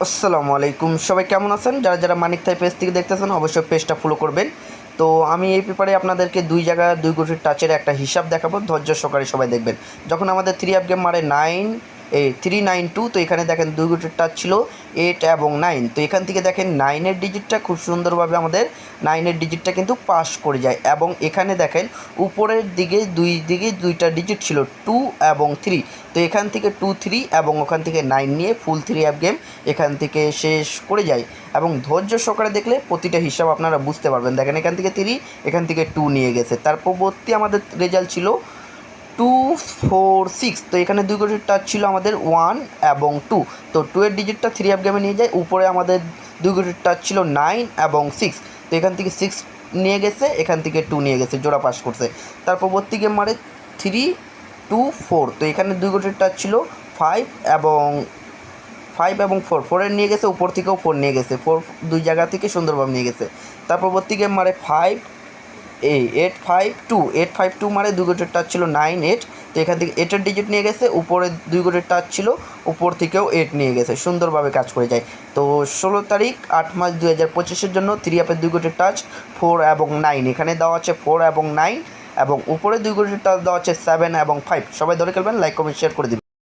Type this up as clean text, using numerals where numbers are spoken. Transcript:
আসসালামু আলাইকুম, সবাই কেমন আছেন? যারা যারা মানিক থাই পেজ থেকে দেখতেছেন অবশ্যই পেজটা ফলো করবেন। তো আমি এই পেপারে আপনাদেরকে দুই জায়গায় দুই গোটির টাচের একটা হিসাব দেখাবো, ধৈর্য সহকারে সবাই দেখবেন। যখন আমাদের 3 অ্যাপ গেম মারে 392, তো এখানে দেখেন দুই গোটির টাচ ছিল 8 এবং 9। তো এখান থেকে দেখেন 9-এর ডিজিটটা খুব সুন্দরভাবে আমাদের 9-এর ডিজিটটা কিন্তু পাস করে যায়। এবং এখানে দেখেন উপরের দিকে দুইটা ডিজিট ছিল 2 এবং 3। তো এখান থেকে 2 3 এবং ওখান থেকে 9 নিয়ে ফুল 3 অ্যাপ গেম এখান থেকে শেষ করে যায়। এবং ধৈর্য সহকারে দেখলে প্রতিটা হিসাব আপনারা বুঝতে পারবেন। দেখেন এখান থেকে 3, এখান থেকে 2 নিয়ে গেছে। তার পরবর্তী আমাদের রেজাল্ট ছিল 2 4 6। তো এখানে দুই কোটির টাচ ছিল আমাদের 1 এবং 2। তো 2-এর ডিজিটটা 3 অ্যাপ গেমে নিয়ে যায়। উপরে আমাদের দুই কোটির টাচ ছিল 9 এবং 6। তো এখান থেকে 6 নিয়ে গেছে, এখান থেকে 2 নিয়ে গেছে, জোড়া পাস করছে। তার পরবর্তী গেম মারে 3 2 4। তো এখানে দুই কোটির টাচ ছিল 5 এবং 4 নিয়ে গেছে, উপর থেকেও 4 নিয়ে গেছে, 4 দুই জায়গা থেকে সুন্দরভাবে নিয়ে গেছে। তার পরবর্তী গেম মারে 8 5 2 মারে দুই গোটের টাচ ছিল 9 8। তো এখান থেকে 8-এর ডিজিট নিয়ে গেছে, উপরে দুই গোটের টাচ ছিল, উপর থেকেও 8 নিয়ে গেছে, সুন্দরভাবে কাজ করে যায়। তো 16 তারিখ 8 মাস 2025-এর জন্য 3 অ্যাপের দুই গোটের টাচ 4 এবং 9, এখানে দেওয়া আছে 4 এবং 9, এবং উপরে দুই গোটের টাচ দেওয়া আছে 7 এবং 5। সবাই ধরে খেলবেন, লাইক কমেন্ট শেয়ার করে দিবেন।